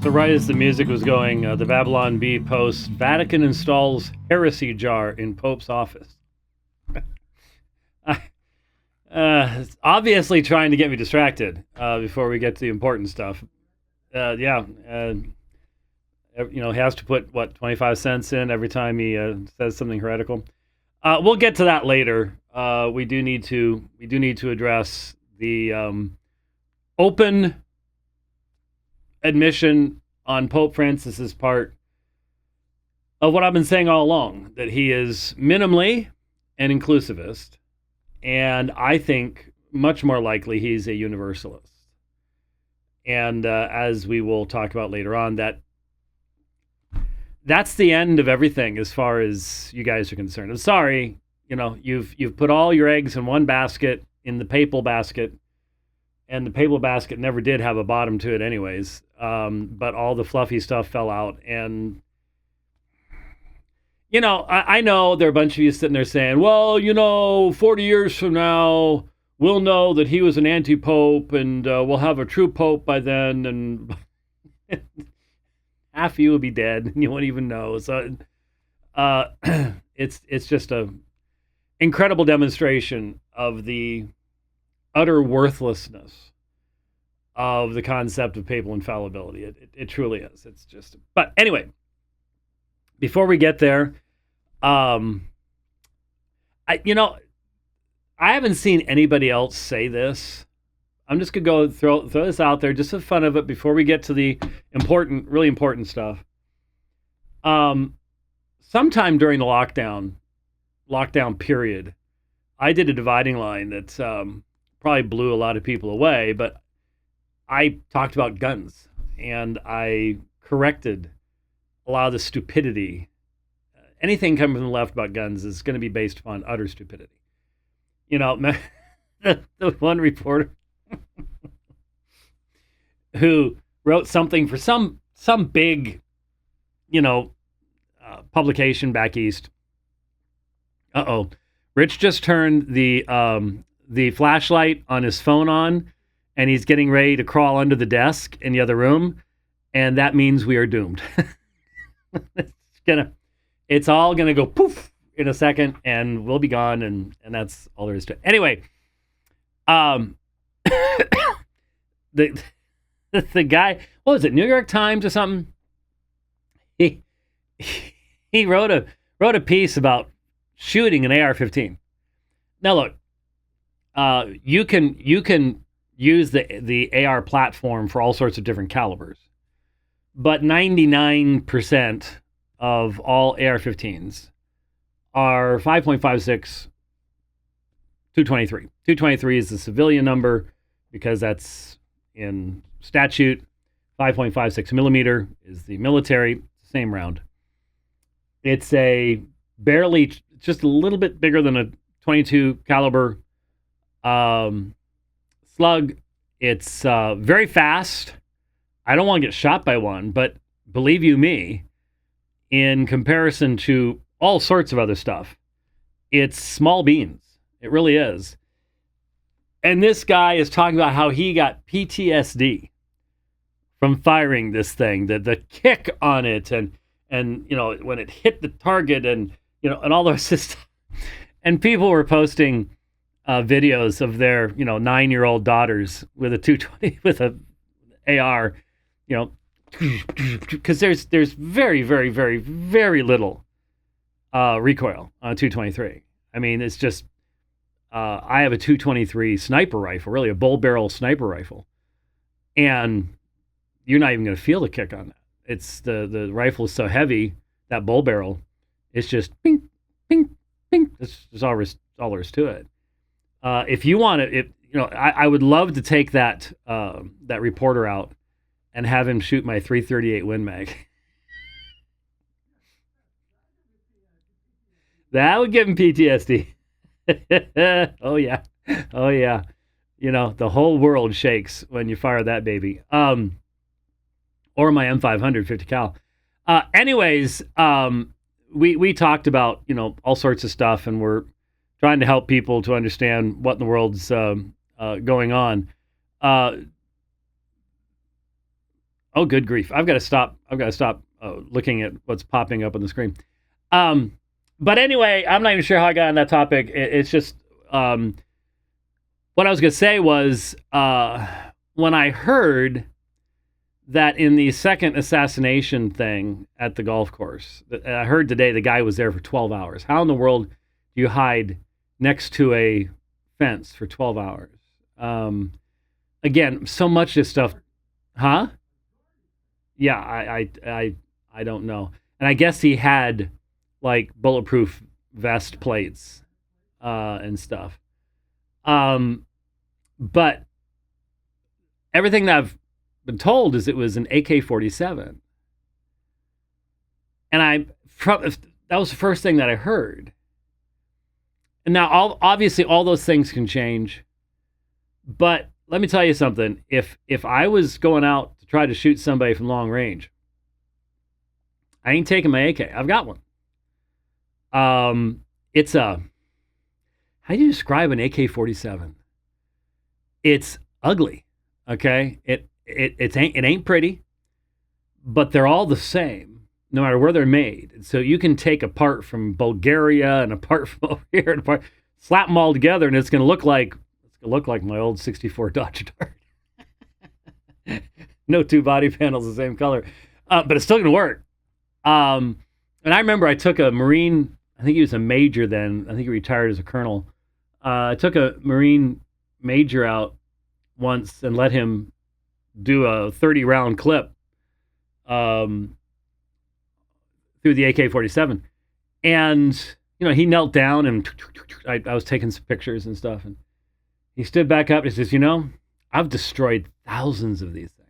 So right as the music was going, the Babylon Bee posts, Vatican installs heresy jar in Pope's office. It's obviously trying to get me distracted before we get to the important stuff. He has to put, 25 cents in every time he says something heretical. We'll get to that later. We do need to address the open admission on Pope Francis's part of what I've been saying all along, that he is minimally an inclusivist, and I think much more likely he's a universalist. And as we will talk about later on, that's the end of everything as far as you guys are concerned. I'm sorry, you've put all your eggs in one basket, in the papal basket, and the papal basket never did have a bottom to it anyways. But all the fluffy stuff fell out. And, I know there are a bunch of you sitting there saying, well, 40 years from now, we'll know that he was an anti-pope and we'll have a true pope by then. And half of you will be dead and you won't even know. So it's just a incredible demonstration of the utter worthlessness of the concept of papal infallibility. It truly is. It's just, but anyway, before we get there, I haven't seen anybody else say this. I'm just gonna go throw this out there just for fun of it before we get to the really important stuff. Sometime during the lockdown period, I did a dividing line that probably blew a lot of people away, but I talked about guns and I corrected a lot of the stupidity. Anything coming from the left about guns is going to be based upon utter stupidity. The one reporter who wrote something for some big, publication back east. Rich just turned the flashlight on his phone on, and he's getting ready to crawl under the desk in the other room, and that means we are doomed. It's all gonna go poof in a second, and we'll be gone, and that's all there is to it. Anyway, the guy, what was it, New York Times or something? He wrote a piece about shooting an AR-15. Now look, you can use the AR platform for all sorts of different calibers, but 99% of all AR-15s are 5.56 223. 223 is the civilian number because that's in statute. 5.56 millimeter is the military, same round. It's just a little bit bigger than a 22 caliber slug. It's very fast. I don't want to get shot by one, but believe you me, in comparison to all sorts of other stuff, it's small beans. It really is. And this guy is talking about how he got PTSD from firing this thing, the kick on it, and when it hit the target, and all those stuff. And people were posting videos of their 9-year-old daughters with a 220 with a AR, because there's very, very, very, very little recoil on a 223. I mean, it's just I have a 223 sniper rifle, really a bull barrel sniper rifle, and you're not even going to feel the kick on that. It's the rifle is so heavy, that bull barrel, it's just ping, ping, ping. That's all there is to it. If you want it, I would love to take that reporter out and have him shoot my 338 Win Mag. That would give him PTSD. Oh yeah. The whole world shakes when you fire that baby. Or my M500 50 cal. Anyways, we talked about all sorts of stuff, and we're trying to help people to understand what in the world's going on. Oh, good grief! I've got to stop. Looking at what's popping up on the screen. But anyway, I'm not even sure how I got on that topic. It's just what I was going to say was when I heard that in the second assassination thing at the golf course, I heard today the guy was there for 12 hours. How in the world do you hide next to a fence for 12 hours? Again, so much of this stuff, huh? Yeah, I don't know. And I guess he had like bulletproof vest plates and stuff. But everything that I've been told is it was an AK-47. And that was the first thing that I heard. And now, obviously, all those things can change. But let me tell you something. If I was going out to try to shoot somebody from long range, I ain't taking my AK. I've got one. It's how do you describe an AK-47? It's ugly. Okay, it ain't pretty, but they're all the same, no matter where they're made. So you can take a part from Bulgaria and a part from over here and a part, slap them all together, and it's gonna look like my old '64 Dodge Dart. No two body panels the same color, but it's still gonna work. And I remember I took a Marine. I think he was a major then. I think he retired as a colonel. I took a Marine major out once and let him do a 30-round clip through the AK-47. And, he knelt down and I was taking some pictures and stuff. And he stood back up and he says, I've destroyed thousands of these things.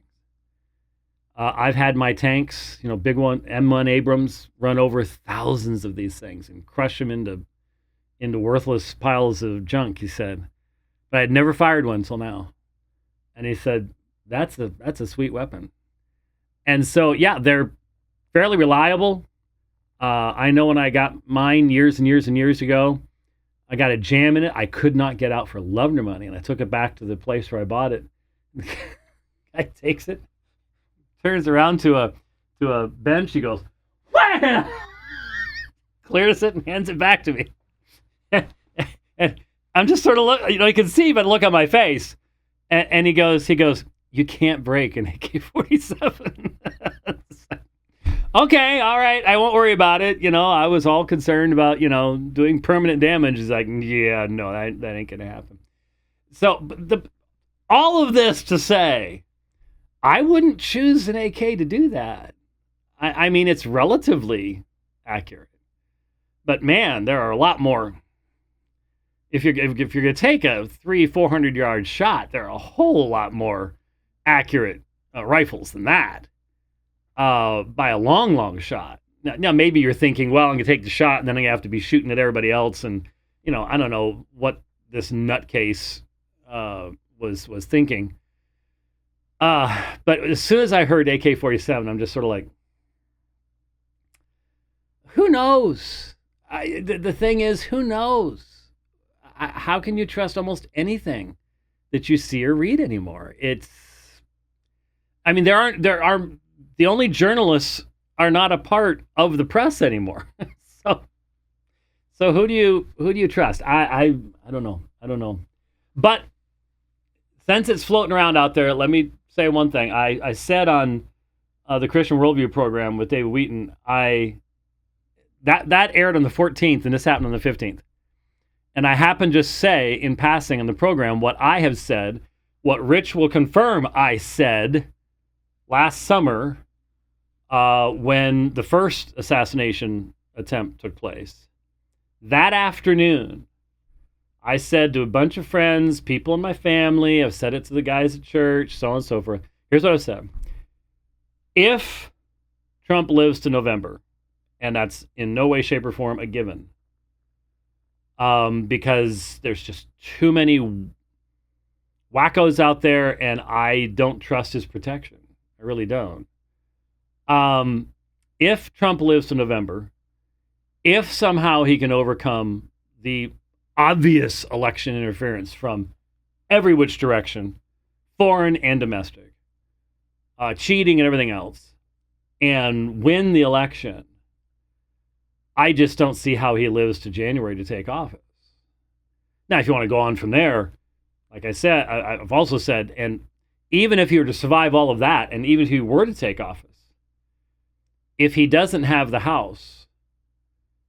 I've had my tanks, big one, M1 Abrams, run over thousands of these things and crush them into worthless piles of junk, he said. But I had never fired one until now. And he said, that's a sweet weapon. And so, yeah, they're fairly reliable. I know when I got mine years and years and years ago, I got a jam in it. I could not get out for love nor money. And I took it back to the place where I bought it. Guy takes it, turns around to a bench. He goes, wham! Clears it and hands it back to me. And I'm just sort of you can see by the look on my face. And he goes, you can't break an AK-47. Okay, all right, I won't worry about it. I was all concerned about, doing permanent damage. He's like, yeah, no, that ain't gonna happen. So all of this to say, I wouldn't choose an AK to do that. I mean, it's relatively accurate. But man, there are a lot more. If you're going to take a 300-400 yard shot, there are a whole lot more accurate rifles than that by a long, long shot. Now, maybe you're thinking, well, I'm going to take the shot and then I have to be shooting at everybody else. And, I don't know what this nutcase was thinking. But as soon as I heard AK-47, I'm just sort of like, who knows? The thing is, who knows? How can you trust almost anything that you see or read anymore? The only journalists are not a part of the press anymore. So who do you trust? I don't know. But since it's floating around out there, let me say one thing. I said on the Christian Worldview program with David Wheaton, that aired on the 14th and this happened on the 15th. And I happened to say in passing on the program what I have said, what Rich will confirm I said last summer when the first assassination attempt took place. That afternoon, I said to a bunch of friends, people in my family, I've said it to the guys at church, so on and so forth. Here's what I said. If Trump lives to November, and that's in no way, shape, or form a given, because there's just too many wackos out there, and I don't trust his protection. I really don't. If Trump lives to November, if somehow he can overcome the obvious election interference from every which direction, foreign and domestic, cheating and everything else, and win the election, I just don't see how he lives to January to take office. Now, if you want to go on from there, like I said, I've also said, and even if he were to survive all of that, and even if he were to take office, if he doesn't have the House,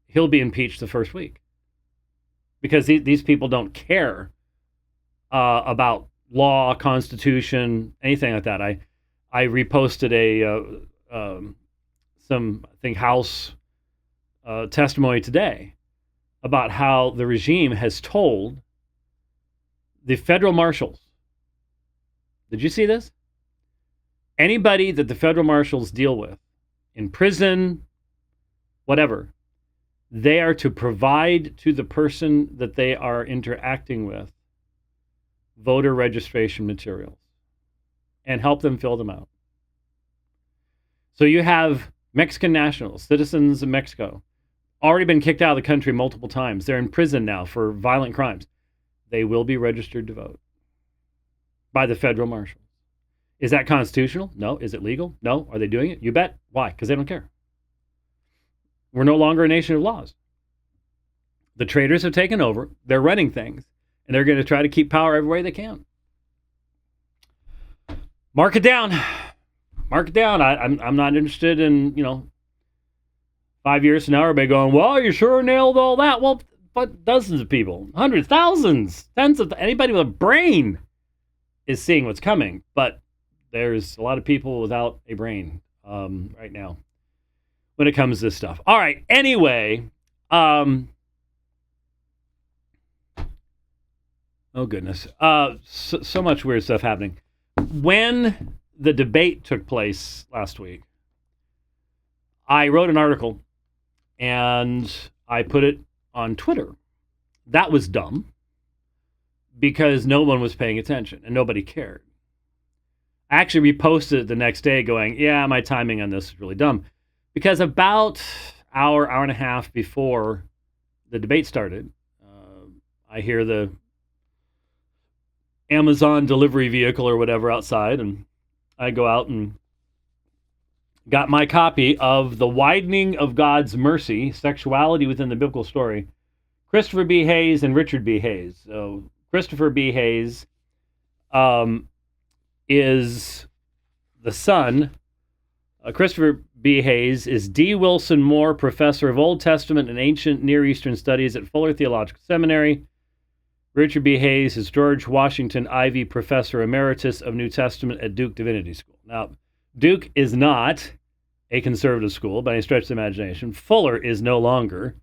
he'll be impeached the first week. Because these people don't care about law, constitution, anything like that. I reposted some, I think, House testimony today about how the regime has told the federal marshals. Did you see this? Anybody that the federal marshals deal with, in prison, whatever, they are to provide to the person that they are interacting with voter registration materials and help them fill them out. So you have Mexican nationals, citizens of Mexico, already been kicked out of the country multiple times. They're in prison now for violent crimes. They will be registered to vote by the federal marshals. Is that constitutional? No. Is it legal? No. Are they doing it? You bet. Why? Because they don't care. We're no longer a nation of laws. The traitors have taken over. They're running things, and they're going to try to keep power every way they can. Mark it down. Mark it down. I'm not interested in, 5 years from now, everybody going, well, you sure nailed all that. Well, but dozens of people, hundreds, thousands, tens of, anybody with a brain is seeing what's coming. But there's a lot of people without a brain right now when it comes to this stuff. All right. Anyway, oh goodness, so much weird stuff happening. When the debate took place last week, I wrote an article and I put it on Twitter. That was dumb because no one was paying attention and nobody cared. I actually reposted it the next day going, yeah, my timing on this is really dumb. Because about hour and a half before the debate started, I hear the Amazon delivery vehicle or whatever outside, and I go out and got my copy of The Widening of God's Mercy, Sexuality Within the Biblical Story, Christopher B. Hayes and Richard B. Hayes. So Christopher B. Hayes is the son. Christopher B. Hayes is D. Wilson Moore Professor of Old Testament and Ancient Near Eastern Studies at Fuller Theological Seminary. Richard B. Hayes is George Washington Ivey Professor Emeritus of New Testament at Duke Divinity School. Now, Duke is not a conservative school by any stretch of the imagination. Fuller is no longer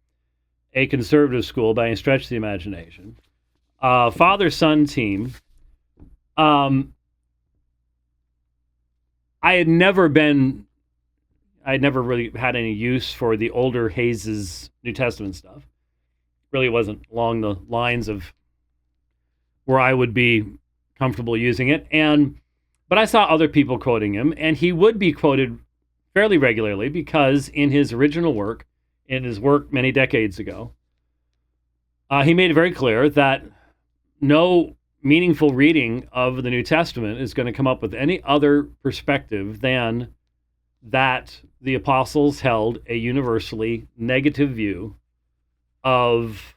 a conservative school by any stretch of the imagination. Father-son team. I had never really had any use for the older Hayes' New Testament stuff. Really wasn't along the lines of where I would be comfortable using it. But I saw other people quoting him, and he would be quoted fairly regularly because in his original work, in his work many decades ago, he made it very clear that no meaningful reading of the New Testament is going to come up with any other perspective than that the apostles held a universally negative view of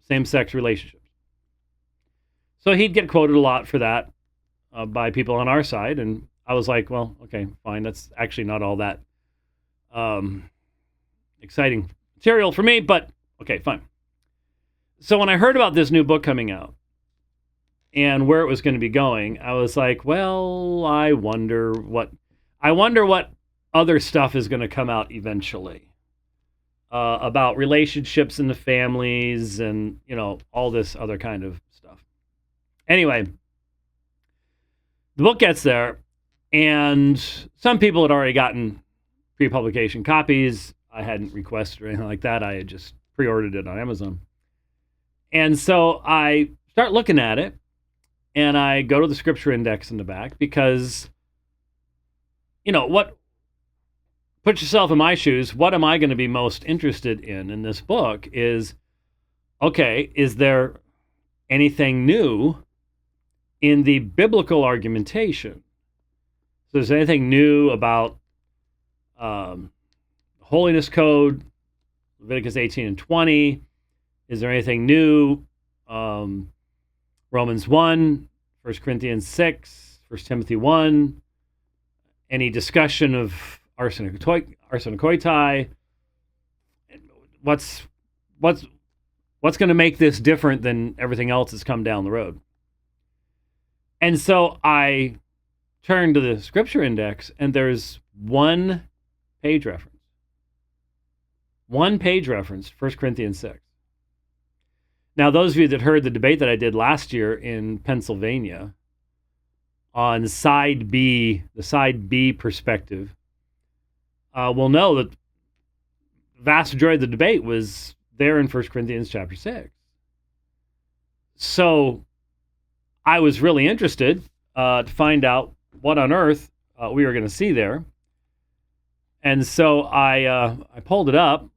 same-sex relationships. So he'd get quoted a lot for that by people on our side, and I was like, well, okay, fine. That's actually not all that exciting material for me, but okay, fine. So when I heard about this new book coming out and where it was going to be going, I was like, well, I wonder what other stuff is going to come out eventually about relationships in the families and, all this other kind of stuff. Anyway, the book gets there, and some people had already gotten pre-publication copies. I hadn't requested or anything like that. I had just pre-ordered it on Amazon. And so I start looking at it, and I go to the scripture index in the back because, put yourself in my shoes, what am I going to be most interested in this book is, okay, is there anything new in the biblical argumentation? there's anything new about Holiness Code, Leviticus 18 and 20. Is there anything new? Romans 1, 1 Corinthians 6, 1 Timothy 1. Any discussion of arsenokoitai? What's going to make this different than everything else that's come down the road? And so I turned to the scripture index, and there's one page reference. One page reference, 1 Corinthians 6. Now, those of you that heard the debate that I did last year in Pennsylvania on side B, the side B perspective, will know that the vast majority of the debate was there in 1 Corinthians chapter 6. So I was really interested to find out what on earth we were going to see there. And so I pulled it up.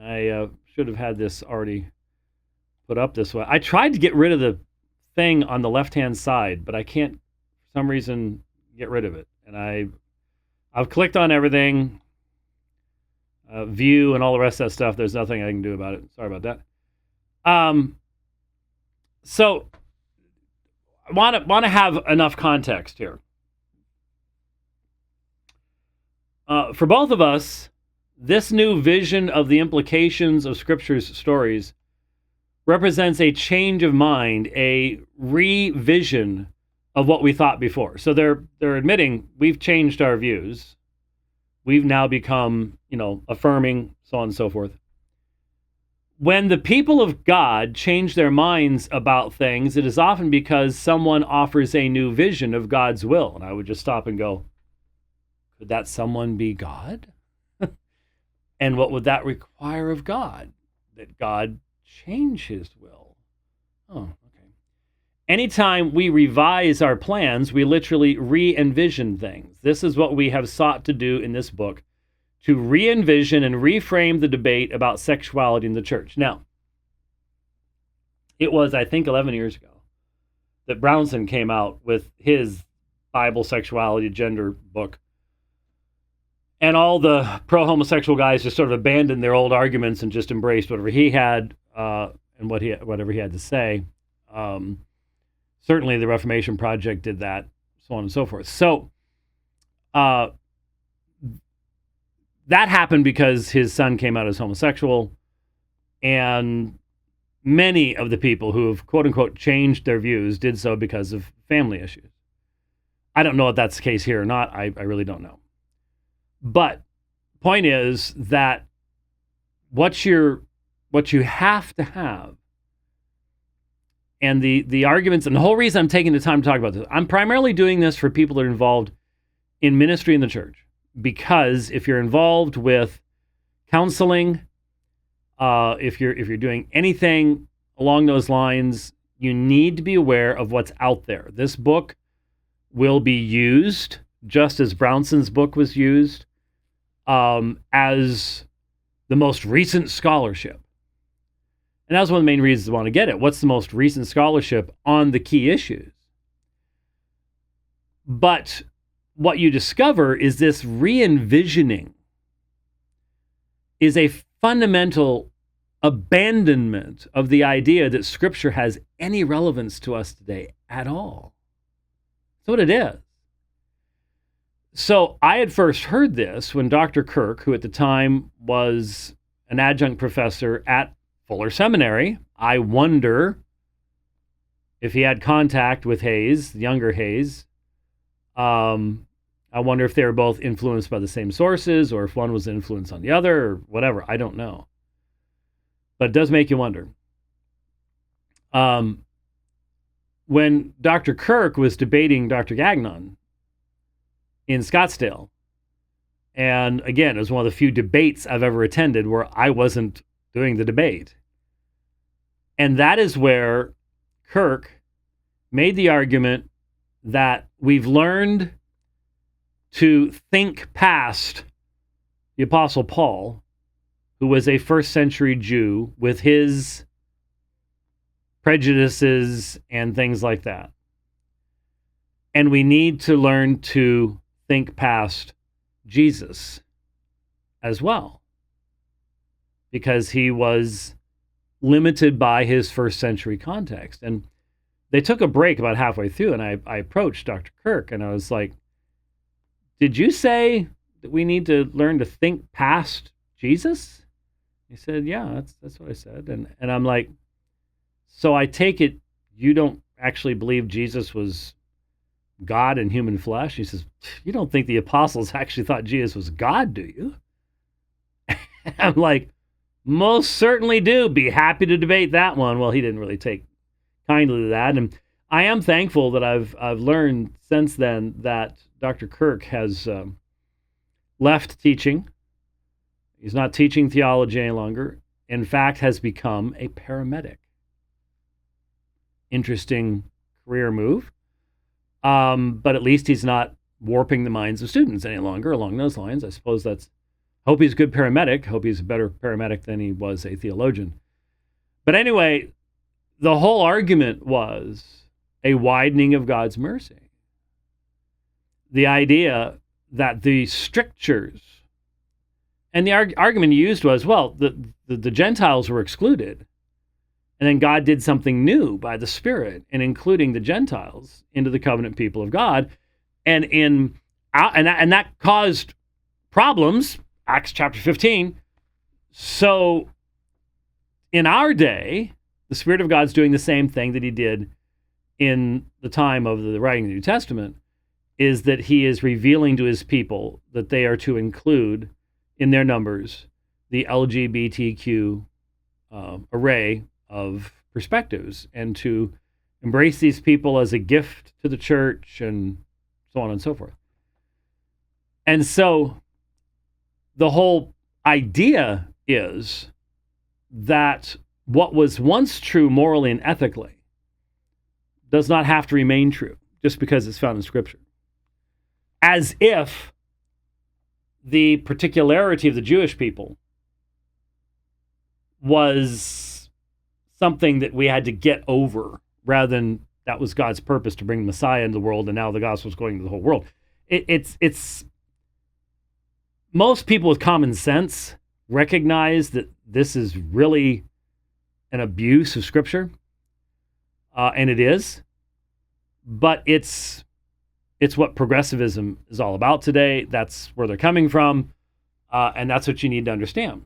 I should have had this already put up this way. I tried to get rid of the thing on the left-hand side, but I can't, for some reason, get rid of it. And I've clicked on everything, view and all the rest of that stuff. There's nothing I can do about it. Sorry about that. So I want to have enough context here. For both of us, this new vision of the implications of Scripture's stories represents a change of mind, a revision of what we thought before. So they're admitting we've changed our views. We've now become, affirming, so on and so forth. When the people of God change their minds about things, it is often because someone offers a new vision of God's will. And I would just stop and go, could that someone be God? And what would that require of God? That God change his will. Oh, okay. Anytime we revise our plans, we literally re-envision things. This is what we have sought to do in this book, to re-envision and reframe the debate about sexuality in the church. Now, it was, I think, 11 years ago that Brownson came out with his Bible sexuality gender book. And all the pro-homosexual guys just sort of abandoned their old arguments and just embraced whatever he had and whatever he had to say. Certainly the Reformation Project did that, so on and so forth. So that happened because his son came out as homosexual, and many of the people who have, quote-unquote, changed their views did so because of family issues. I don't know if that's the case here or not. I really don't know. But point is that what you have to have, and the arguments, and the whole reason I'm taking the time to talk about this, I'm primarily doing this for people that are involved in ministry in the church. Because if you're involved with counseling, if you're doing anything along those lines, you need to be aware of what's out there. This book will be used, just as Brownson's book was used, as the most recent scholarship. And that's one of the main reasons I want to get it. What's the most recent scholarship on the key issues? But what you discover is this re-envisioning is a fundamental abandonment of the idea that Scripture has any relevance to us today at all. That's what it is. So I had first heard this when Dr. Kirk, who at the time was an adjunct professor at Fuller Seminary, I wonder if he had contact with Hayes, the younger Hayes. I wonder if they were both influenced by the same sources, or if one was influenced on the other, or whatever. I don't know. But it does make you wonder. When Dr. Kirk was debating Dr. Gagnon in Scottsdale, and again, it was one of the few debates I've ever attended where I wasn't doing the debate. And that is where Kirk made the argument that we've learned to think past the Apostle Paul, who was a first century Jew with his prejudices and things like that. And we need to learn to think past Jesus as well, because he was limited by his first century context. And they took a break about halfway through, and I approached Dr. Kirk, and I was like, did you say that we need to learn to think past Jesus? He said, yeah, that's what I said. And I'm like, so I take it you don't actually believe Jesus was God in human flesh? He says, you don't think the apostles actually thought Jesus was God, do you? I'm like, most certainly do. Be happy to debate that one. Well, he didn't really take kindly to that. And I am thankful that I've learned since then that Dr. Kirk has left teaching. He's not teaching theology any longer. In fact, has become a paramedic. Interesting career move. But at least he's not warping the minds of students any longer along those lines. I suppose that's, hope he's a good paramedic. Hope he's a better paramedic than he was a theologian. But anyway, the whole argument was a widening of God's mercy. The idea that the strictures, and the argument he used was, well, the Gentiles were excluded. And then God did something new by the Spirit in including the Gentiles into the covenant people of God. And that caused problems, Acts chapter 15. So in our day, the Spirit of God's doing the same thing that he did in the time of the writing of the New Testament, is that he is revealing to his people that they are to include in their numbers the LGBTQ array of perspectives, and to embrace these people as a gift to the church, and so on and so forth. And so the whole idea is that what was once true morally and ethically does not have to remain true just because it's found in Scripture. As if the particularity of the Jewish people was something that we had to get over, rather than that was God's purpose to bring the Messiah into the world, and now the gospel is going to the whole world. It's most people with common sense recognize that this is really an abuse of Scripture, and it is. But it's what progressivism is all about today. That's where they're coming from, and that's what you need to understand.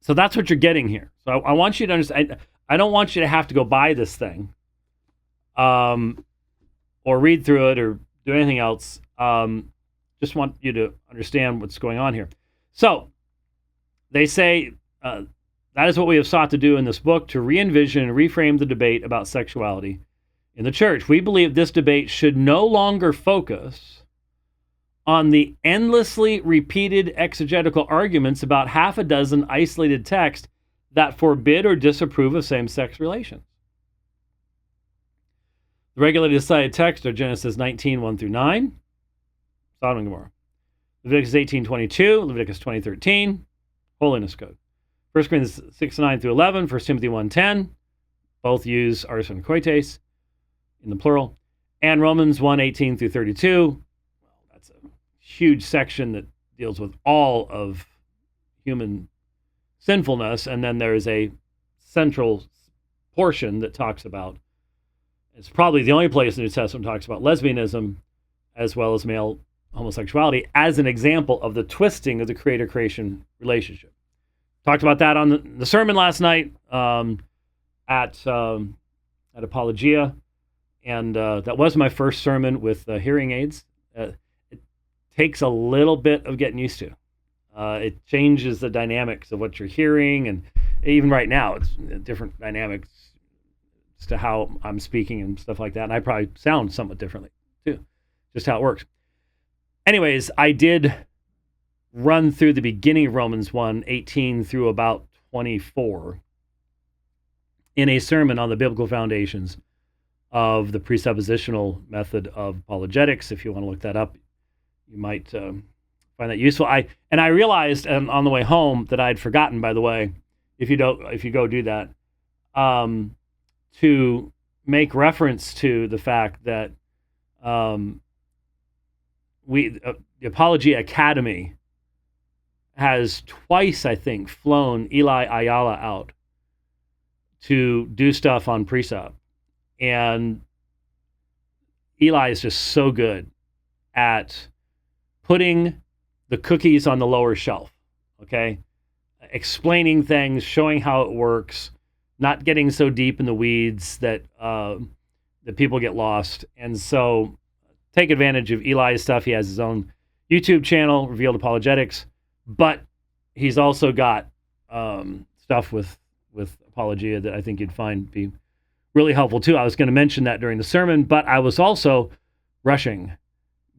So that's what you're getting here. So I want you to understand. I don't want you to have to go buy this thing, or read through it, or do anything else. Just want you to understand what's going on here. So they say that is what we have sought to do in this book, to re-envision and reframe the debate about sexuality in the church. We believe this debate should no longer focus on the endlessly repeated exegetical arguments about half a dozen isolated texts that forbid or disapprove of same-sex relations. The regularly decided texts are Genesis 19, 1 through 9, Sodom and Gomorrah. Leviticus 18, 22, Leviticus 20, 13, Holiness Code. 1 Corinthians 6, 9 through 11, 1 Timothy 1, 10, both use arson koites in the plural, and Romans 1, 18 through 32. Well, that's a huge section that deals with all of human sinfulness, and then there's a central portion that talks about, it's probably the only place in the New Testament talks about lesbianism as well as male homosexuality as an example of the twisting of the creator-creation relationship. Talked about that on the sermon last night at Apologia, and that was my first sermon with hearing aids. It takes a little bit of getting used to. It changes the dynamics of what you're hearing, and even right now, it's different dynamics as to how I'm speaking and stuff like that. And I probably sound somewhat differently too, just how it works. Anyways, I did run through the beginning of Romans 1, 18 through about 24 in a sermon on the biblical foundations of the presuppositional method of apologetics. If you want to look that up, you might find that useful. I realized on the way home that I'd forgotten, by the way, if you go do that, to make reference to the fact that the Apology Academy has twice, I think, flown Eli Ayala out to do stuff on Precept. And Eli is just so good at putting the cookies on the lower shelf, okay? Explaining things, showing how it works, not getting so deep in the weeds that people get lost. And so take advantage of Eli's stuff. He has his own YouTube channel, Revealed Apologetics, but he's also got stuff with Apologia that I think you'd find be really helpful too. I was going to mention that during the sermon, but I was also rushing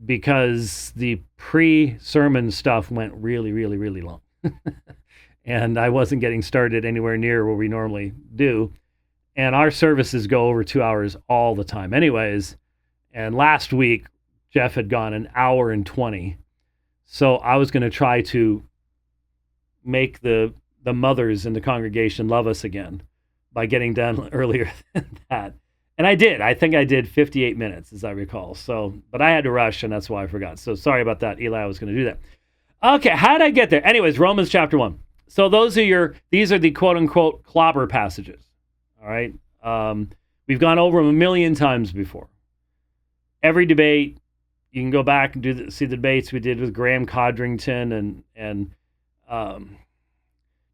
because the pre-sermon stuff went really, really, really long. And I wasn't getting started anywhere near where we normally do. And our services go over 2 hours all the time anyways. And last week, Jeff had gone an hour and 20. So I was going to try to make the mothers in the congregation love us again by getting done earlier than that. And I did. I think I did 58 minutes, as I recall. So, but I had to rush, and that's why I forgot. So sorry about that, Eli. I was going to do that. Okay, how did I get there? Anyways, Romans chapter 1. So these are the quote-unquote clobber passages. All right? We've gone over them a million times before. Every debate, you can go back and see the debates we did with Graham Codrington and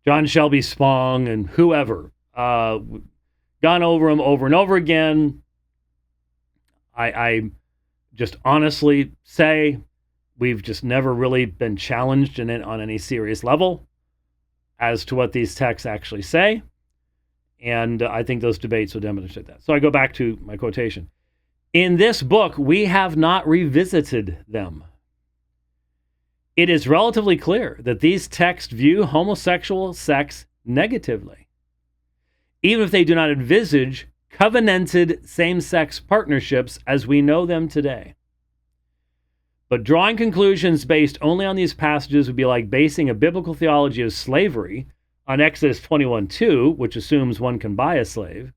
John Shelby Spong and whoever. Gone over them over and over again. I just honestly say we've just never really been challenged on any serious level as to what these texts actually say. And I think those debates will demonstrate that. So I go back to my quotation. In this book, we have not revisited them. It is relatively clear that these texts view homosexual sex negatively, even if they do not envisage covenanted same-sex partnerships as we know them today. But drawing conclusions based only on these passages would be like basing a biblical theology of slavery on Exodus 21:2, which assumes one can buy a slave,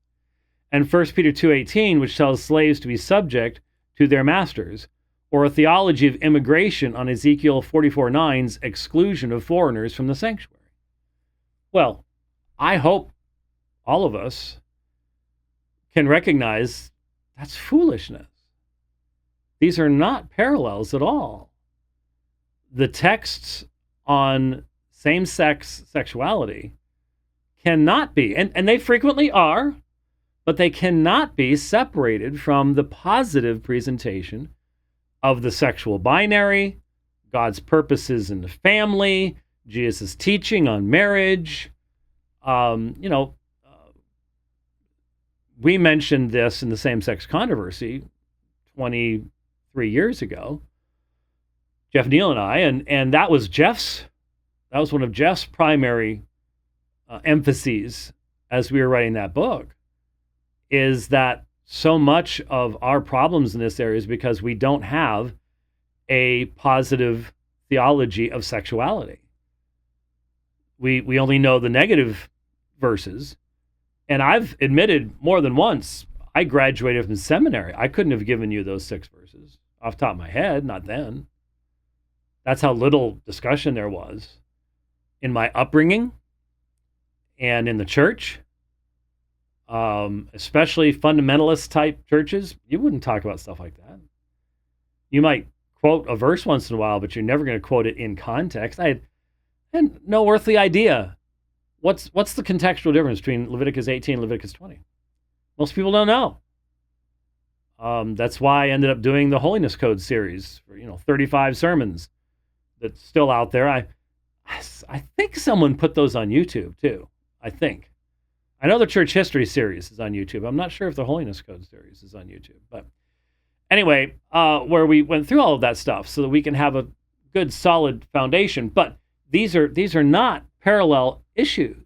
and 1 Peter 2:18, which tells slaves to be subject to their masters, or a theology of immigration on Ezekiel 44:9's exclusion of foreigners from the sanctuary. Well, I hope all of us can recognize that's foolishness. These are not parallels at all. The texts on same-sex sexuality cannot be, and they frequently are, but they cannot be separated from the positive presentation of the sexual binary, God's purposes in the family, Jesus' teaching on marriage. We mentioned this in the same-sex controversy 23 years ago, Jeff Neal and I, and that was one of Jeff's primary emphases as we were writing that book, is that so much of our problems in this area is because we don't have a positive theology of sexuality. We only know the negative verses. And I've admitted more than once, I graduated from seminary. I couldn't have given you those 6 verses off the top of my head, not then. That's how little discussion there was in my upbringing and in the church. Especially fundamentalist type churches, you wouldn't talk about stuff like that. You might quote a verse once in a while, but you're never going to quote it in context. I had no earthly idea. What's the contextual difference between Leviticus 18 and Leviticus 20? Most people don't know. That's why I ended up doing the Holiness Code series for 35 sermons that's still out there. I think someone put those on YouTube too. I know the Church History series is on YouTube. I'm not sure if the Holiness Code series is on YouTube. But anyway, where we went through all of that stuff so that we can have a good, solid foundation. But these are not parallel issues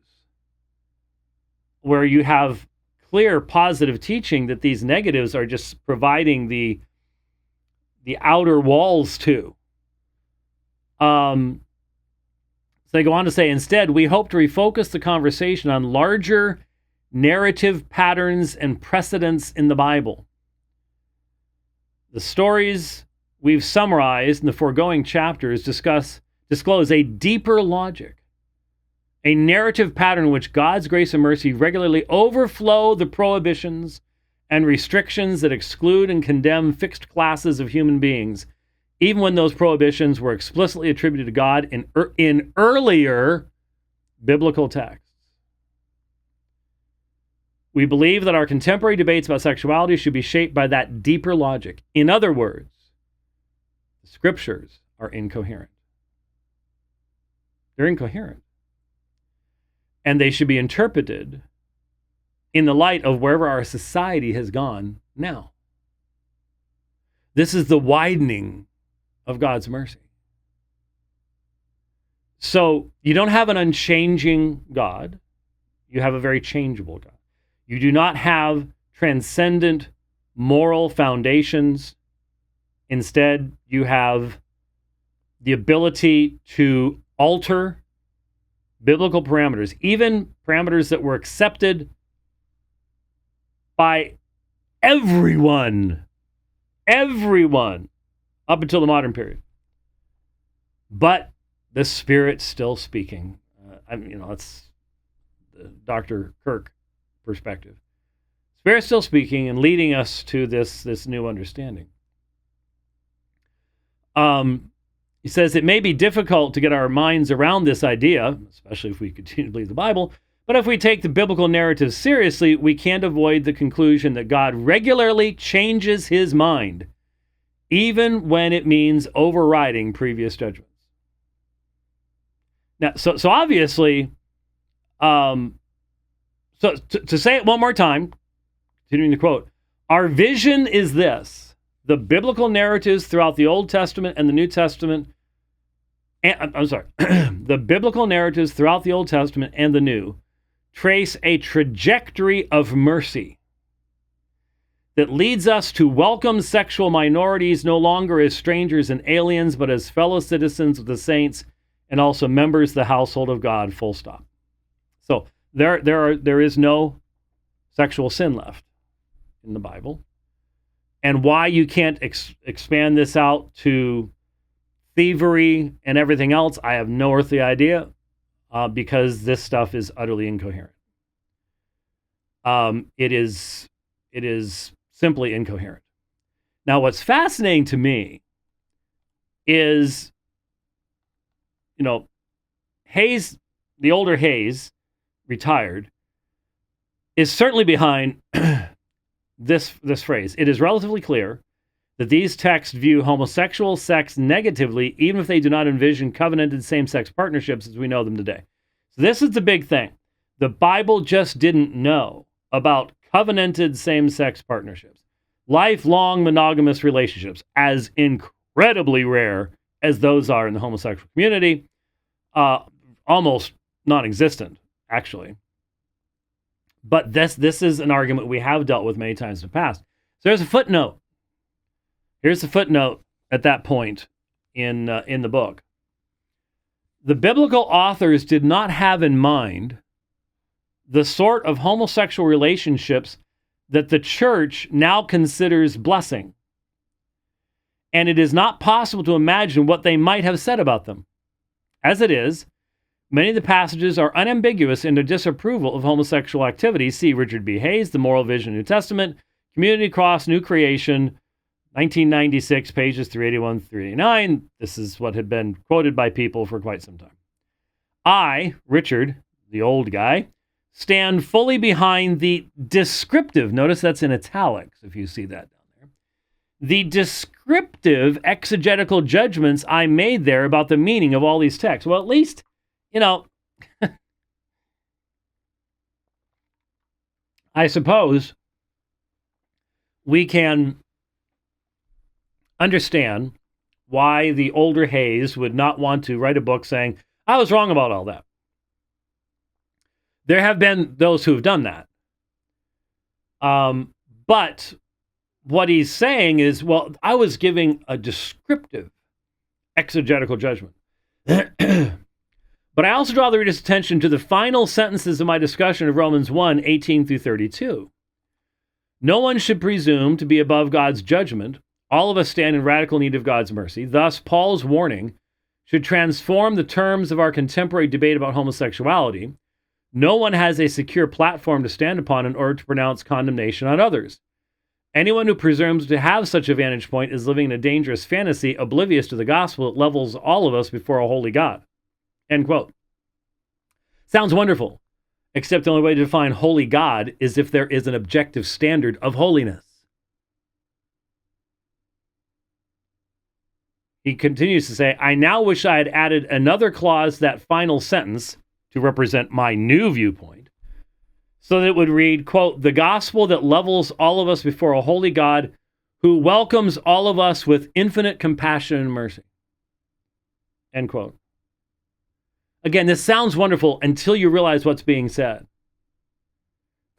where you have clear positive teaching that these negatives are just providing the outer walls to. So they go on to say, instead, we hope to refocus the conversation on larger narrative patterns and precedents in the Bible. The stories we've summarized in the foregoing chapters disclose a deeper logic, a narrative pattern in which God's grace and mercy regularly overflow the prohibitions and restrictions that exclude and condemn fixed classes of human beings, even when those prohibitions were explicitly attributed to God in earlier biblical texts. We believe that our contemporary debates about sexuality should be shaped by that deeper logic. In other words, the scriptures are incoherent. They're incoherent. And they should be interpreted in the light of wherever our society has gone now. This is the widening of God's mercy. So you don't have an unchanging God. You have a very changeable God. You do not have transcendent moral foundations. Instead, you have the ability to alter biblical parameters, even parameters that were accepted by everyone up until the modern period. But the Spirit's still speaking. That's the Dr. Kirk perspective. Spirit's still speaking and leading us to this new understanding. He says it may be difficult to get our minds around this idea, especially if we continue to believe the Bible, but if we take the biblical narrative seriously, we can't avoid the conclusion that God regularly changes his mind, even when it means overriding previous judgments. Now, so obviously, to say it one more time, continuing the quote, our vision is this. The biblical narratives throughout the Old Testament and the New Testament, the biblical narratives throughout the Old Testament and the New trace a trajectory of mercy that leads us to welcome sexual minorities no longer as strangers and aliens, but as fellow citizens of the saints and also members of the household of God, full stop. So there is no sexual sin left in the Bible. And why you can't expand this out to thievery and everything else, I have no earthly idea, because this stuff is utterly incoherent. It is simply incoherent. Now, what's fascinating to me is, Hayes, the older Hayes, retired, is certainly behind this phrase. It is relatively clear that these texts view homosexual sex negatively, even if they do not envision covenanted same-sex partnerships as we know them today. So this is the big thing. The Bible just didn't know about covenanted same-sex partnerships, lifelong monogamous relationships, as incredibly rare as those are in the homosexual community, almost non-existent, actually. But this is an argument we have dealt with many times in the past. So there's a footnote. Here's the footnote at that point in the book. The biblical authors did not have in mind the sort of homosexual relationships that the church now considers blessing. And it is not possible to imagine what they might have said about them. As it is, many of the passages are unambiguous in their disapproval of homosexual activity. See Richard B. Hayes, The Moral Vision, New Testament, Community Cross, New Creation, 1996, pages 381 389. This is what had been quoted by people for quite some time. I, Richard, the old guy, stand fully behind the descriptive, notice that's in italics if you see that down there, the descriptive exegetical judgments I made there about the meaning of all these texts. Well, at least, I suppose we can understand why the older Hayes would not want to write a book saying, I was wrong about all that. There have been those who have done that. But what he's saying is, well, I was giving a descriptive exegetical judgment. But I also draw the reader's attention to the final sentences of my discussion of Romans 1, 18 through 32. No one should presume to be above God's judgment, All of us stand in radical need of God's mercy. Thus, Paul's warning should transform the terms of our contemporary debate about homosexuality. No one has a secure platform to stand upon in order to pronounce condemnation on others. Anyone who presumes to have such a vantage point is living in a dangerous fantasy, oblivious to the gospel that levels all of us before a holy God. End quote. Sounds wonderful, except the only way to define holy God is if there is an objective standard of holiness. He continues to say, I now wish I had added another clause to that final sentence to represent my new viewpoint, so that it would read, quote, the gospel that levels all of us before a holy God who welcomes all of us with infinite compassion and mercy. End quote. Again, this sounds wonderful until you realize what's being said.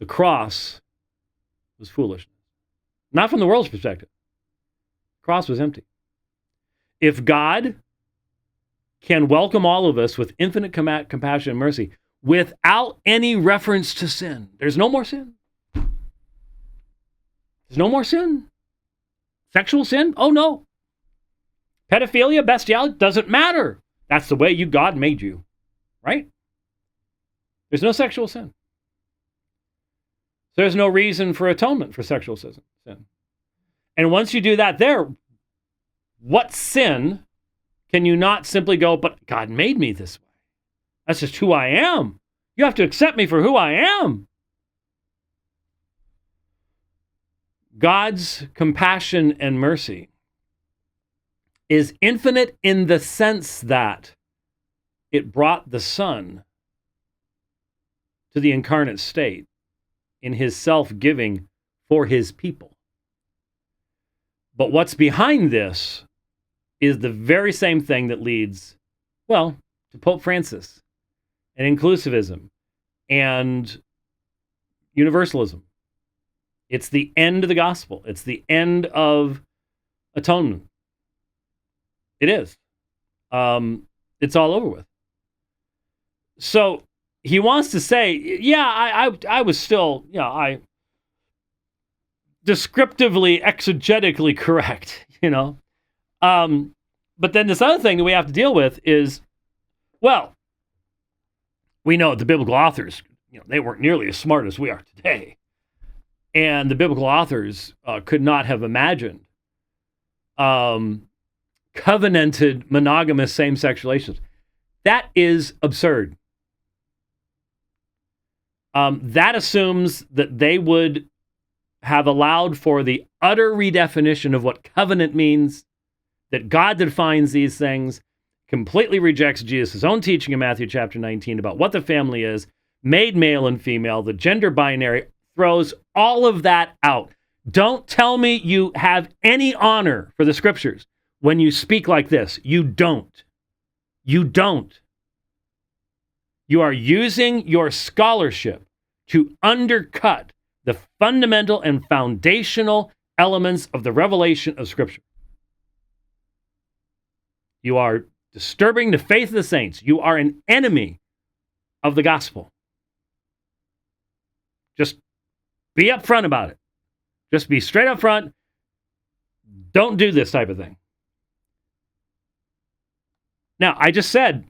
The cross was foolishness. Not from the world's perspective. The cross was empty. If God can welcome all of us with infinite compassion and mercy without any reference to sin, there's no more sin. There's no more sin. Sexual sin? Oh no. Pedophilia, bestiality, doesn't matter. That's the way God made you, right? There's no sexual sin. So there's no reason for atonement for sexual sin. And once you do that there, what sin can you not simply go, but God made me this way? That's just who I am. You have to accept me for who I am. God's compassion and mercy is infinite in the sense that it brought the Son to the incarnate state in his self-giving for his people. But what's behind this is the very same thing that leads, well, to Pope Francis and inclusivism and universalism. It's the end of the gospel. It's the end of atonement. It is. It's all over with. So he wants to say, yeah, I was still, I descriptively, exegetically correct, But then this other thing that we have to deal with is, well, we know the biblical authors, they weren't nearly as smart as we are today. And the biblical authors could not have imagined covenanted monogamous same-sex relations. That is absurd. That assumes that they would have allowed for the utter redefinition of what covenant means, that God defines these things, completely rejects Jesus' own teaching in Matthew chapter 19 about what the family is, made male and female, the gender binary, throws all of that out. Don't tell me you have any honor for the scriptures when you speak like this. You don't. You don't. You are using your scholarship to undercut the fundamental and foundational elements of the revelation of Scripture. You are disturbing the faith of the saints. You are an enemy of the gospel. Just be upfront about it. Just be straight up front. Don't do this type of thing. Now, I just said,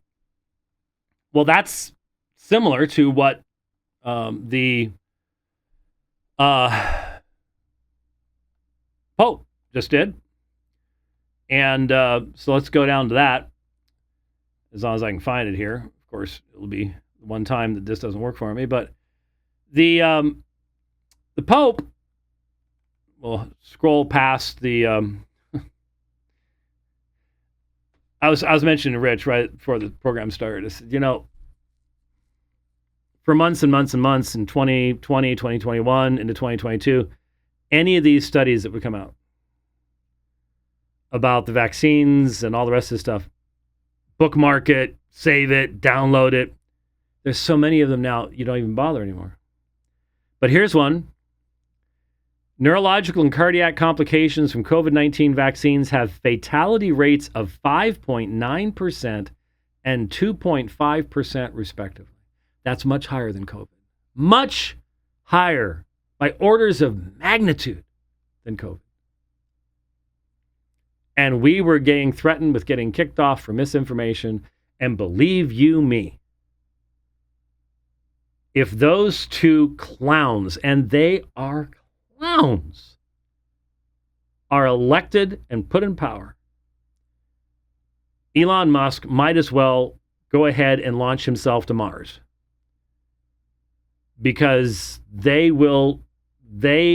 well, that's similar to what the Pope just did. And so let's go down to that as long as I can find it here. Of course, it'll be one time that this doesn't work for me. But the Pope, we'll scroll past the... I was mentioning to Rich right before the program started. I said, for months and months and months in 2020, 2021, into 2022, any of these studies that would come out about the vaccines and all the rest of this stuff, bookmark it, save it, download it. There's so many of them now, you don't even bother anymore. But here's one. Neurological and cardiac complications from COVID-19 vaccines have fatality rates of 5.9% and 2.5% respectively. That's much higher than COVID. Much higher by orders of magnitude than COVID. And we were getting threatened with getting kicked off for misinformation. And believe you me, if those two clowns, and they are clowns, are elected and put in power, Elon Musk might as well go ahead and launch himself to Mars. Because they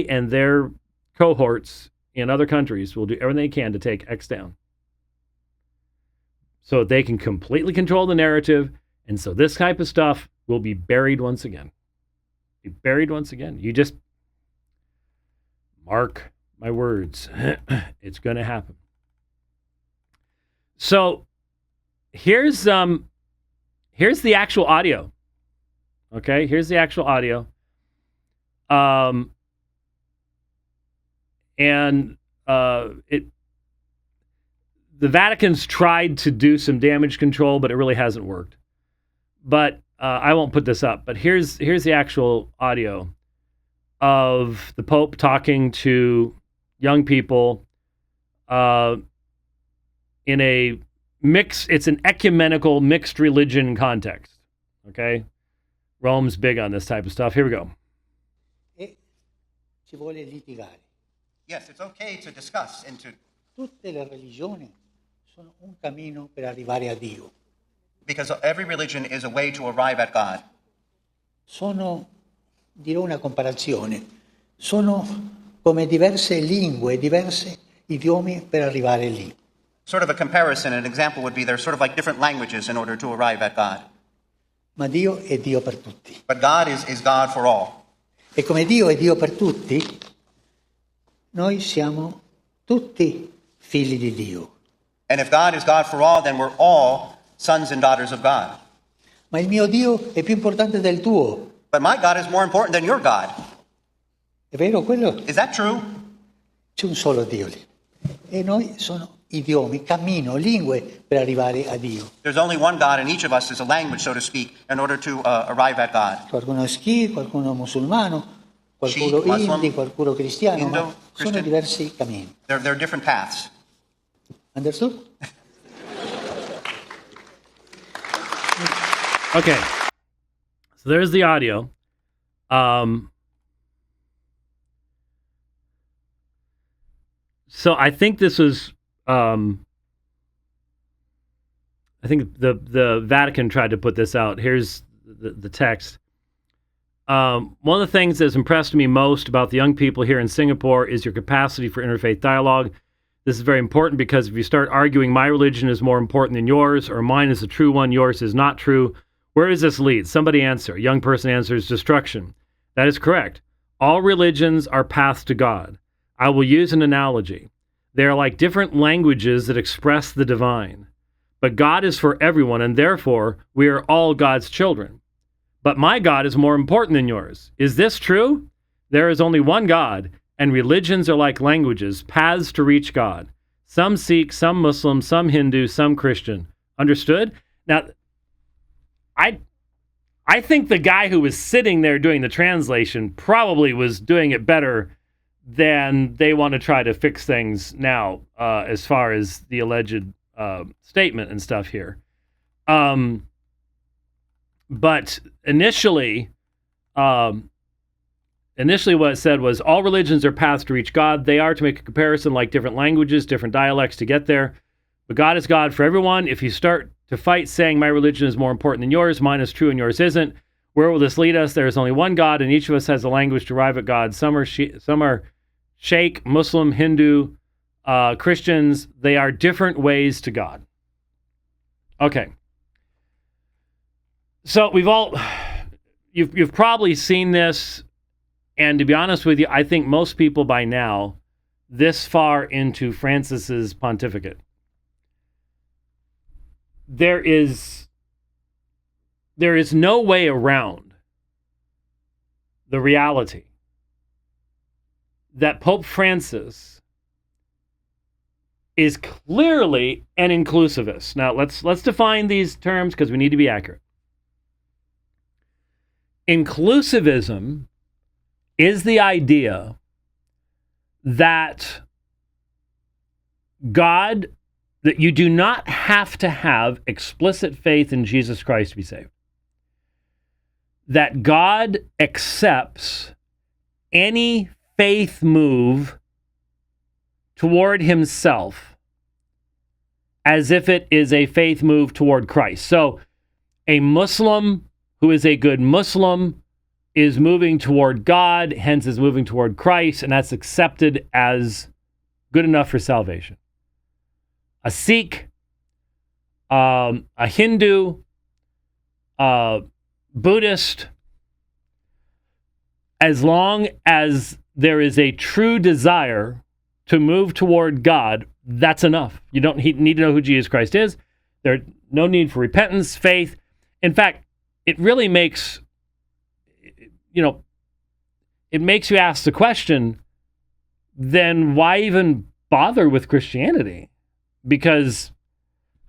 and their cohorts in other countries will do everything they can to take X down. So they can completely control the narrative, and so this type of stuff will be buried once again. Be buried once again. You just mark my words. It's going to happen. So here's the actual audio. Okay, here's the actual audio. The Vatican's tried to do some damage control, but it really hasn't worked. But I won't put this up. But here's the actual audio of the Pope talking to young people in a it's an ecumenical mixed religion context. Okay, Rome's big on this type of stuff. Here we go. Ci vuole litigare. Yes, it's okay to discuss and to... Tutte le religioni sono un cammino per arrivare a Dio. Because every religion is a way to arrive at God. Dirò una comparazione, sono come diverse lingue, diversi idiomi per arrivare lì. Sort of a comparison, an example would be they're sort of like different languages in order to arrive at God. Ma Dio è Dio per tutti. But God is God for all. E come Dio è Dio per tutti, noi siamo tutti figli di Dio. And if God is God for all, then we're all sons and daughters of God. Ma il mio Dio è più importante del tuo. But my God is more important than your God. È vero quello? Is that true? C'è un solo Dio lì. E noi sono idiomi, cammino, lingue per arrivare a Dio. There's only one God, and each of us is a language, so to speak, in order to arrive at God. Qualcuno è Sikh, qualcuno è musulmano, qualcuno Sikh, Muslim, Hindi, qualcuno cristiano, Hindu, ma sono Christian. diversi cammini. There are different paths. Understood? Okay, so there's the audio. So I think this was, I think the Vatican tried to put this out. Here's the text. One of the things that's impressed me most about the young people here in Singapore is your capacity for interfaith dialogue. This is very important because if you start arguing my religion is more important than yours, or mine is the true one, yours is not true, where does this lead? Somebody answer. A young person answers destruction. That is correct. All religions are paths to God. I will use an analogy. They are like different languages that express the divine. But God is for everyone, and therefore we are all God's children. But my God is more important than yours. Is this true? There is only one God, and religions are like languages, paths to reach God. Some Sikh, some Muslim, some Hindu, some Christian. Understood? Now, I think the guy who was sitting there doing the translation probably was doing it better than they want to try to fix things now, as far as the alleged statement and stuff here. But initially what it said was all religions are paths to reach God. They are, to make a comparison, like different languages, different dialects to get there. But God is God for everyone. If you start to fight saying my religion is more important than yours, mine is true and yours isn't, where will this lead us? There is only one God, and each of us has a language to arrive at God. Some are Sheikh, Muslim, Hindu, Christians. They are different ways to God. Okay. So you've probably seen this, and to be honest with you, I think most people by now, this far into Francis's pontificate, there is no way around the reality that Pope Francis is clearly an inclusivist. Now, let's define these terms because we need to be accurate. Inclusivism is the idea that God, that you do not have to have explicit faith in Jesus Christ to be saved. That God accepts any faith move toward himself as if it is a faith move toward Christ. So a Muslim who is a good Muslim is moving toward God, hence is moving toward Christ, and that's accepted as good enough for salvation. A Sikh, a Hindu, Buddhist, as long as there is a true desire to move toward God, that's enough. You don't need to know who Jesus Christ is. There's no need for repentance, faith. In fact, it really makes, it makes you ask the question, then why even bother with Christianity? Because,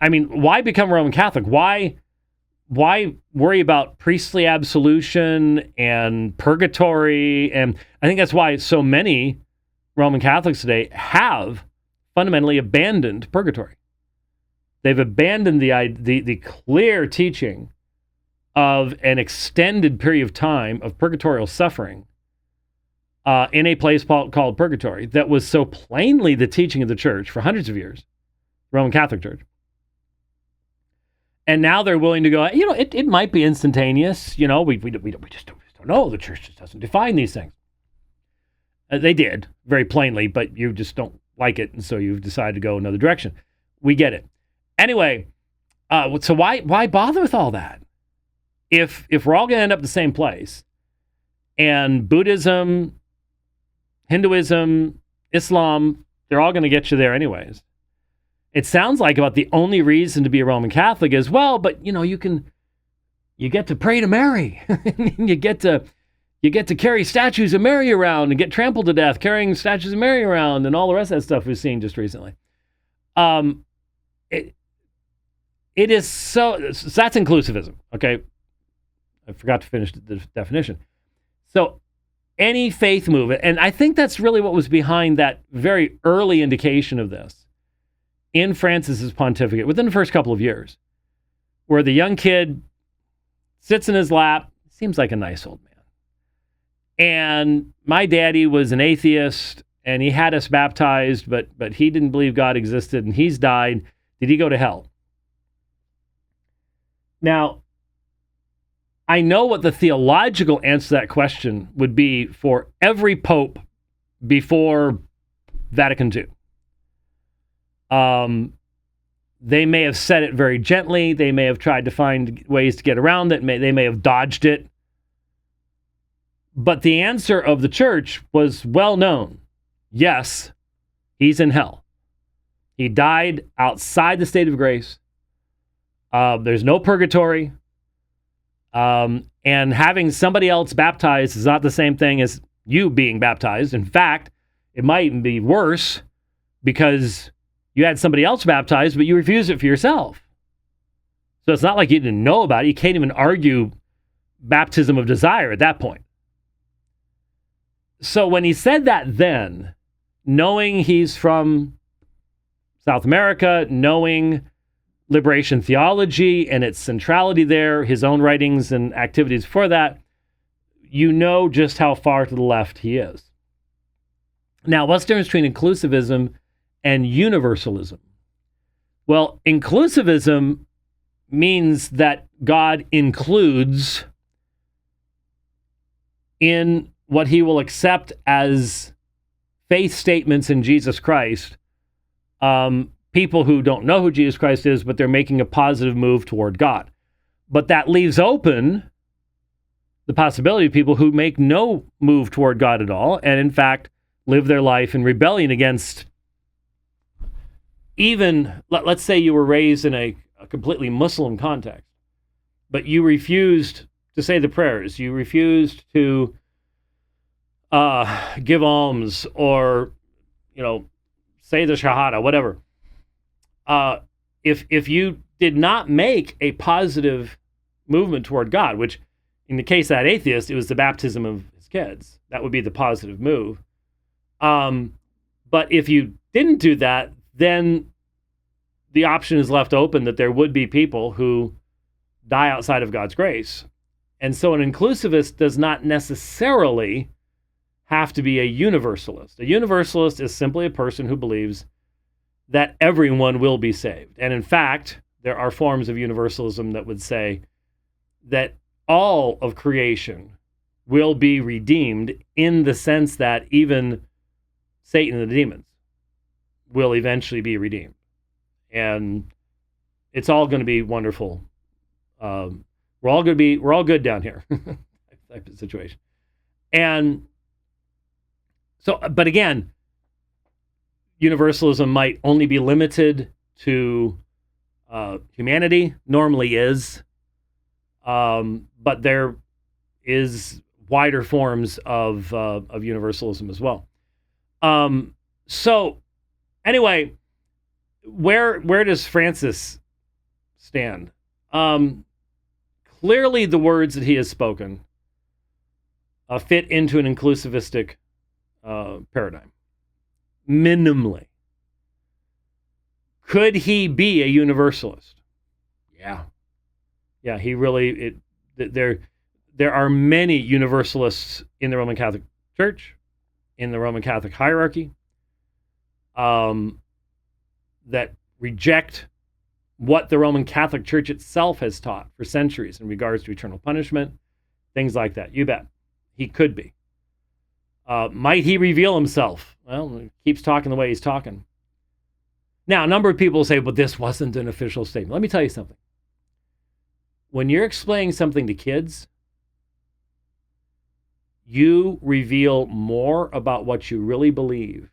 why become Roman Catholic? Why worry about priestly absolution and purgatory? And I think that's why so many Roman Catholics today have fundamentally abandoned purgatory. They've abandoned the clear teaching of an extended period of time of purgatorial suffering in a place called purgatory that was so plainly the teaching of the church for hundreds of years, Roman Catholic Church. And now they're willing to go, it might be instantaneous. We just don't know. The church just doesn't define these things. They did, very plainly, but you just don't like it, and so you've decided to go another direction. We get it. Anyway, so why bother with all that? If we're all going to end up the same place, and Buddhism, Hinduism, Islam, they're all going to get you there anyways. It sounds like about the only reason to be a Roman Catholic is, well, but you get to pray to Mary. you get to carry statues of Mary around and get trampled to death carrying statues of Mary around and all the rest of that stuff we've seen just recently. It is so that's inclusivism. Okay. I forgot to finish the definition. So any faith movement, and I think that's really what was behind that very early indication of this in Francis's pontificate within the first couple of years, where the young kid sits in his lap, seems like a nice old man. And my daddy was an atheist, and he had us baptized, but he didn't believe God existed, and he's died. Did he go to hell? Now, I know what the theological answer to that question would be for every pope before Vatican II. They may have said it very gently. They may have tried to find ways to get around it. They may have dodged it. But the answer of the church was well known. Yes, he's in hell. He died outside the state of grace. There's no purgatory. And having somebody else baptized is not the same thing as you being baptized. In fact, it might even be worse because you had somebody else baptized, but you refused it for yourself. So it's not like you didn't know about it. You can't even argue baptism of desire at that point. So when he said that then, knowing he's from South America, knowing liberation theology and its centrality there, his own writings and activities for that, you know just how far to the left he is. Now, what's the difference between inclusivism and universalism? Well, inclusivism means that God includes in what he will accept as faith statements in Jesus Christ, people who don't know who Jesus Christ is, but they're making a positive move toward God. But that leaves open the possibility of people who make no move toward God at all, and in fact, live their life in rebellion against even, let's say you were raised in a completely Muslim context, but you refused to say the prayers, you refused to give alms or, say the Shahada, whatever. If you did not make a positive movement toward God, which in the case of that atheist, it was the baptism of his kids. That would be the positive move. But if you didn't do that, then the option is left open that there would be people who die outside of God's grace. And so an inclusivist does not necessarily have to be a universalist. A universalist is simply a person who believes that everyone will be saved. And in fact, there are forms of universalism that would say that all of creation will be redeemed, in the sense that even Satan and the demons will eventually be redeemed. And it's all going to be wonderful. We're all good down here, type of situation. And so, but again, universalism might only be limited to humanity, normally is, but there is wider forms of universalism as well. So anyway, where does Francis stand? Clearly, the words that he has spoken fit into an inclusivistic paradigm, minimally. Could he be a universalist? Yeah. He really. There are many universalists in the Roman Catholic Church, in the Roman Catholic hierarchy, that reject what the Roman Catholic Church itself has taught for centuries in regards to eternal punishment, things like that. You bet. He could be. Might he reveal himself? Well, he keeps talking the way he's talking. Now, a number of people say, but this wasn't an official statement. Let me tell you something. When you're explaining something to kids, you reveal more about what you really believe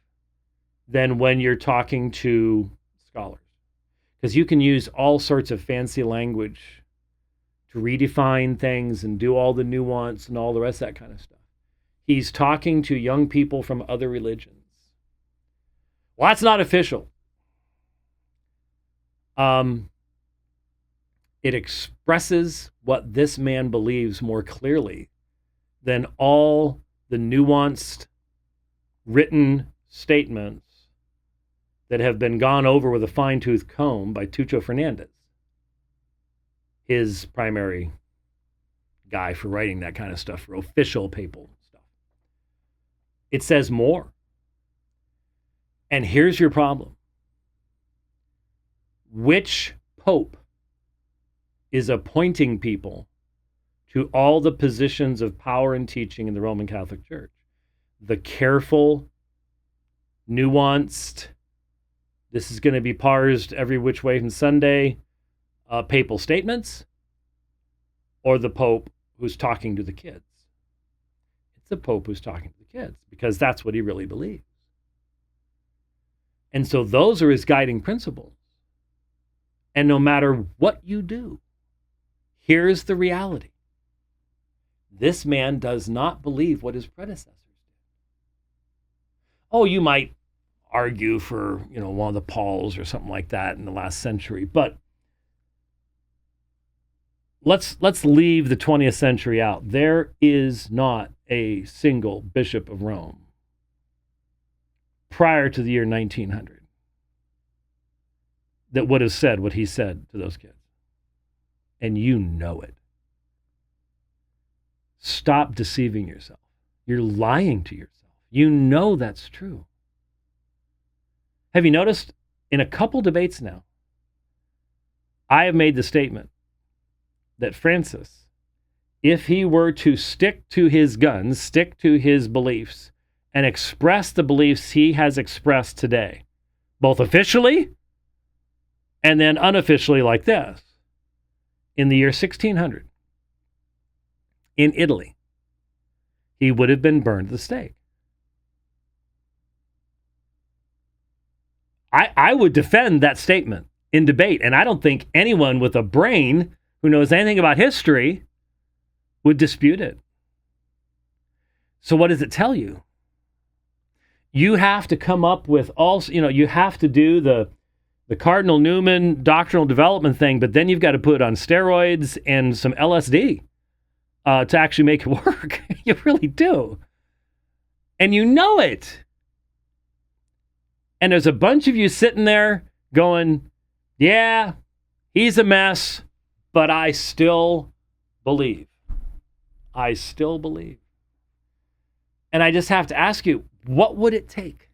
than when you're talking to scholars. Because you can use all sorts of fancy language to redefine things and do all the nuance and all the rest of that kind of stuff. He's talking to young people from other religions. Well, that's not official. It expresses what this man believes more clearly than all the nuanced written statements that have been gone over with a fine-tooth comb by Tucho Fernandez, his primary guy for writing that kind of stuff, for official papal stuff. It says more. And here's your problem. Which pope is appointing people to all the positions of power and teaching in the Roman Catholic Church? The careful, nuanced, this is going to be parsed every which way from Sunday, papal statements, or the Pope who's talking to the kids? It's the Pope who's talking to the kids, because that's what he really believes. And so those are his guiding principles. And no matter what you do, here's the reality. This man does not believe what his predecessors did. Oh, you might argue for, one of the Pauls or something like that in the last century, but let's leave the 20th century out. There is not a single bishop of Rome prior to the year 1900 that would have said what he said to those kids. And you know it. Stop deceiving yourself. You're lying to yourself. You know that's true. Have you noticed in a couple debates now, I have made the statement that Francis, if he were to stick to his guns, stick to his beliefs, and express the beliefs he has expressed today, both officially and then unofficially like this, in the year 1600, in Italy, he would have been burned at the stake. I would defend that statement in debate, and I don't think anyone with a brain who knows anything about history would dispute it. So what does it tell you? You have to come up with you have to do the Cardinal Newman doctrinal development thing, but then you've got to put on steroids and some LSD to actually make it work. You really do. And you know it. And there's a bunch of you sitting there going, yeah, he's a mess, but I still believe. I still believe. And I just have to ask you, what would it take?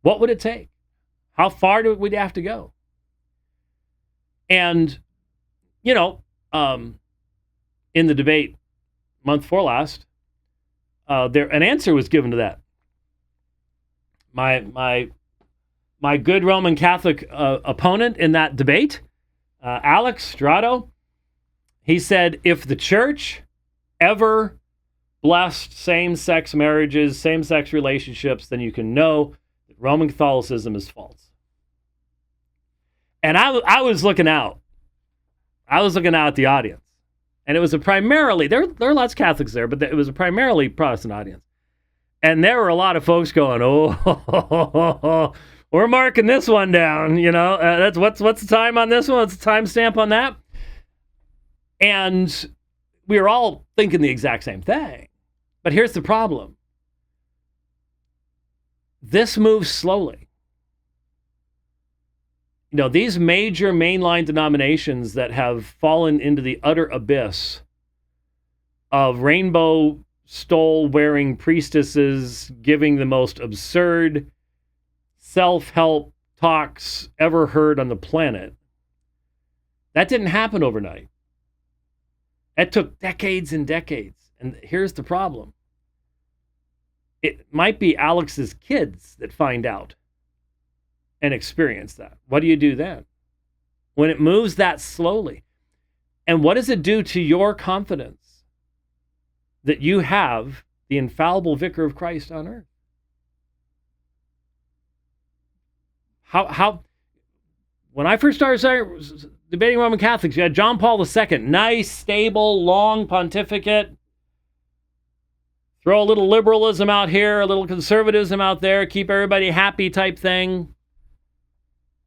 What would it take? How far would you have to go? And, you know, in the debate month before last, an answer was given to that. My good Roman Catholic opponent in that debate, Alex Strato, he said, if the church ever blessed same-sex marriages, same-sex relationships, then you can know that Roman Catholicism is false. And I was looking out. I was looking out at the audience. And it was primarily, there are lots of Catholics there, but it was a primarily Protestant audience. And there were a lot of folks going, oh, we're marking this one down. You know, that's what's the time on this one? What's the timestamp on that? And we were all thinking the exact same thing. But here's the problem. This moves slowly. You know, these major mainline denominations that have fallen into the utter abyss of rainbow stole-wearing priestesses giving the most absurd self-help talks ever heard on the planet, that didn't happen overnight. That took decades and decades. And here's the problem. It might be Alex's kids that find out and experience that. What do you do then? When it moves that slowly? And what does it do to your confidence that you have the infallible vicar of Christ on earth? How when I first started debating Roman Catholics, you had John Paul II, nice, stable, long pontificate. Throw a little liberalism out here, a little conservatism out there, keep everybody happy type thing.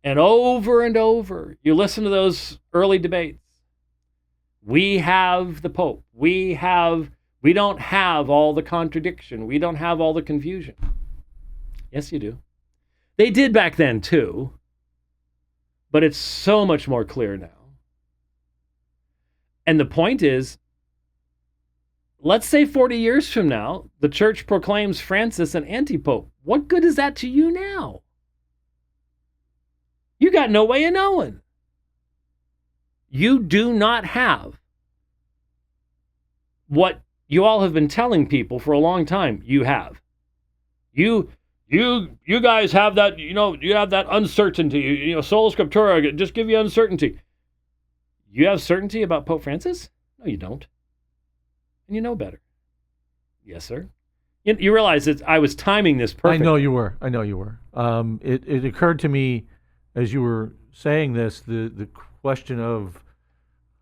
And over, you listen to those early debates. We have the Pope. We don't have all the contradiction. We don't have all the confusion. Yes, you do. They did back then too, but it's so much more clear now. And the point is, let's say 40 years from now, the church proclaims Francis an anti-pope. What good is that to you now? You got no way of knowing. You do not have what you all have been telling people for a long time you have. You guys have that, you have that uncertainty. Sola Scriptura, just give you uncertainty. You have certainty about Pope Francis? No, you don't. And you know better. Yes, sir. You realize that I was timing this perfectly. I know you were. It occurred to me as you were saying this, the question of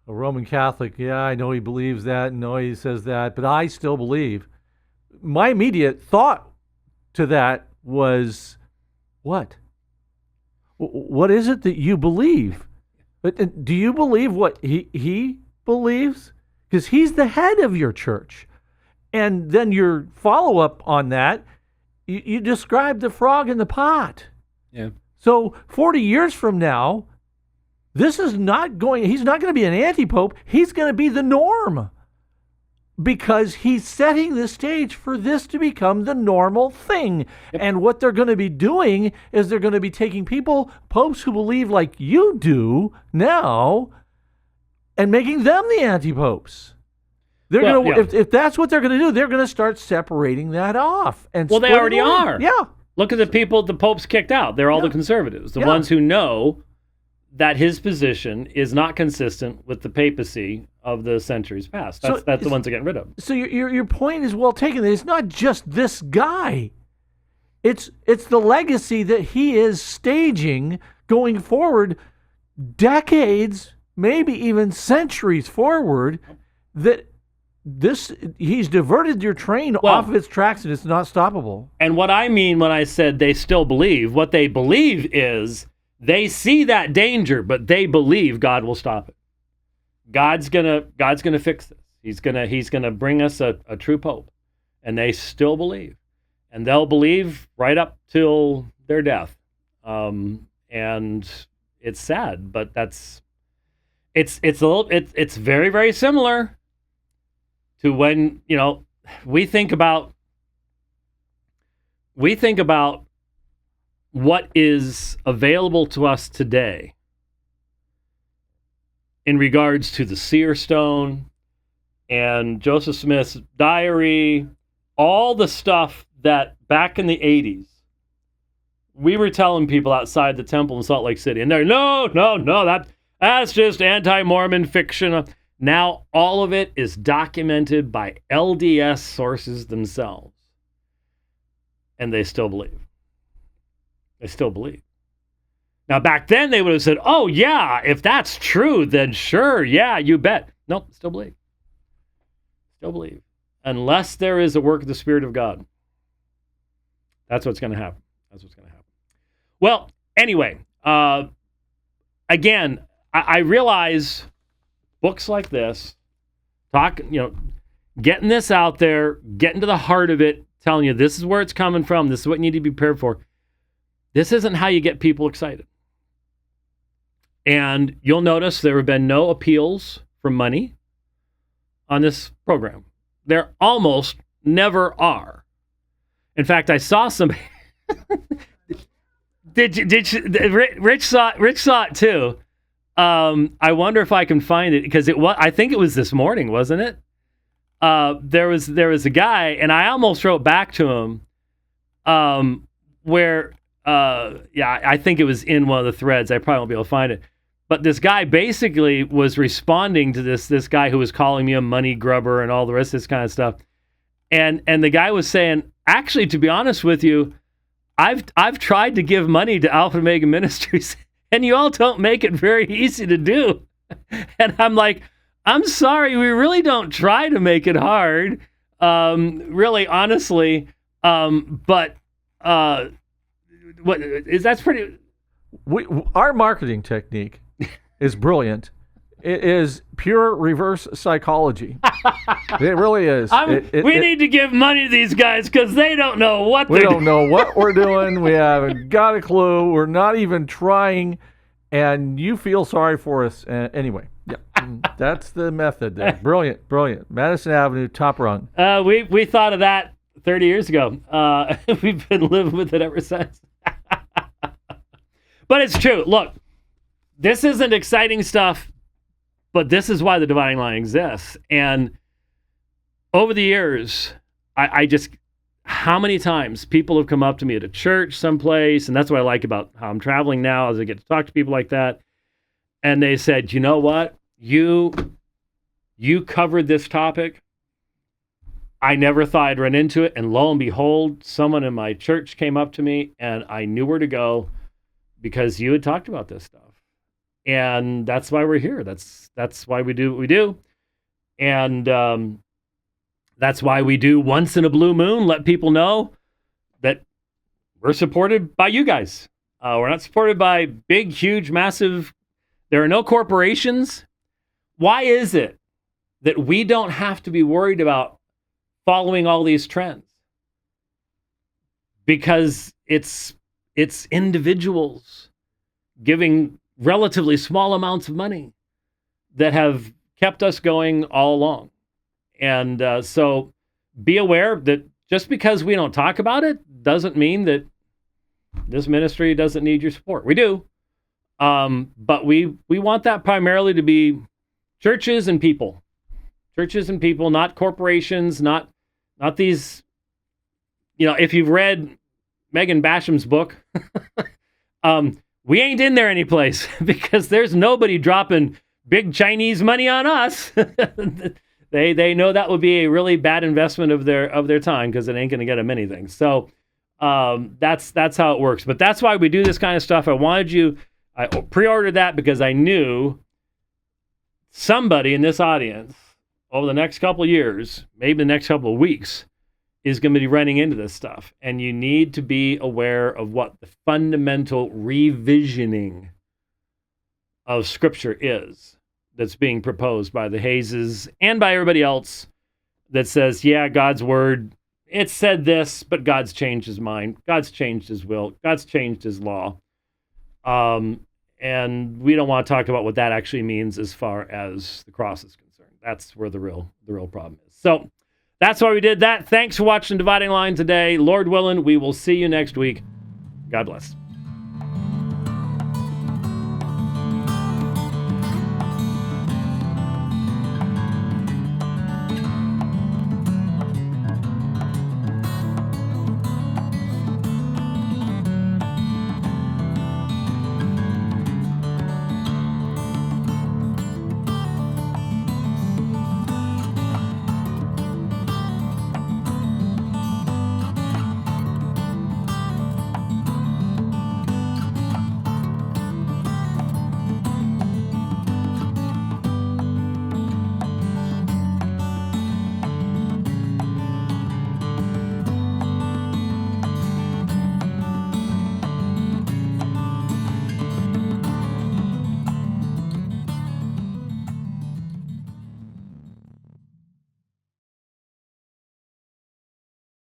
a Roman Catholic, yeah, I know he believes that, no, he says that, but I still believe. My immediate thought to that was, what? What is it that you believe? But do you believe what he believes? Because he's the head of your church. And then your follow-up on that, you described the frog in the pot. Yeah. So 40 years from now, he's not going to be an anti-pope. He's going to be the norm because he's setting the stage for this to become the normal thing. Yep. And what they're going to be doing is they're going to be taking popes who believe like you do now, and making them the anti-popes. If that's what they're going to do, they're going to start separating that off. And they already are. Yeah. Look at the people the Pope's kicked out. They're all the conservatives, the ones who know that his position is not consistent with the papacy of the centuries past. That's the ones they're getting rid of. So your point is well taken. It's not just this guy. It's the legacy that he is staging going forward, decades, maybe even centuries forward, that he's diverted your train off of its tracks and it's not stoppable. And what I mean when I said they still believe, what they believe is they see that danger, but they believe God will stop it. God's gonna fix this. He's gonna bring us a true pope, and they still believe. and they'll believe right up till their death. And it's sad, but it's very, very similar to when, we think about what is available to us today in regards to the seer stone and Joseph Smith's diary, all the stuff that back in the 80s, we were telling people outside the temple in Salt Lake City, and they're, no, that's just anti-Mormon fiction. Now all of it is documented by LDS sources themselves. And they still believe. Now, back then, they would have said, oh, yeah, if that's true, then sure, yeah, you bet. Nope, still believe. Unless there is a work of the Spirit of God. That's what's going to happen. Well, anyway, again, I realize books like this, getting this out there, getting to the heart of it, telling you this is where it's coming from, this is what you need to be prepared for. This isn't how you get people excited. And you'll notice there have been no appeals for money on this program. There almost never are. In fact, I saw some. Rich saw it too. I wonder if I can find it because I think it was this morning, wasn't it? There was a guy, and I almost wrote back to him. I think it was in one of the threads. I probably won't be able to find it. But this guy basically was responding to this guy who was calling me a money grubber and all the rest of this kind of stuff. And the guy was saying, actually, to be honest with you, I've tried to give money to Alpha and Omega Ministries, and you all don't make it very easy to do. And I'm like, I'm sorry, we really don't try to make it hard, really, honestly. But that's pretty. Our marketing technique is brilliant. It is pure reverse psychology. It really is. We need to give money to these guys because they don't know what we don't know what we're doing. We haven't got a clue. We're not even trying, and you feel sorry for us anyway. Yeah, that's the method there. Brilliant. Madison Avenue, top rung. We thought of that 30 years ago. We've been living with it ever since. But it's true. Look, this isn't exciting stuff, but this is why the dividing line exists. And over the years, I just, how many times people have come up to me at a church someplace, and that's what I like about how I'm traveling now, as I get to talk to people like that. And they said, you know what? You covered this topic. I never thought I'd run into it. And lo and behold, someone in my church came up to me and I knew where to go because you had talked about this stuff. And that's why we're here. That's why we do what we do. And that's why we do once in a blue moon, let people know that we're supported by you guys. We're not supported by big, huge, massive. There are no corporations. Why is it that we don't have to be worried about following all these trends? Because it's individuals giving relatively small amounts of money that have kept us going all along. And so be aware that just because we don't talk about it doesn't mean that this ministry doesn't need your support. We do. But we want that primarily to be churches and people, not corporations, not these, if you've read Megan Basham's book, we ain't in there anyplace because there's nobody dropping big Chinese money on us. They know that would be a really bad investment of their time because it ain't going to get them anything. So that's how it works. But that's why we do this kind of stuff. I pre-ordered that because I knew somebody in this audience over the next couple of years, maybe the next couple of weeks, is going to be running into this stuff. And you need to be aware of what the fundamental revisioning of Scripture is that's being proposed by the Hayeses and by everybody else that says, yeah, God's Word it said this, but God's changed his mind. God's changed his will. God's changed his law. And we don't want to talk about what that actually means as far as the cross is concerned. That's where the real problem is. So that's why we did that. Thanks for watching Dividing Line today. Lord willing, we will see you next week. God bless.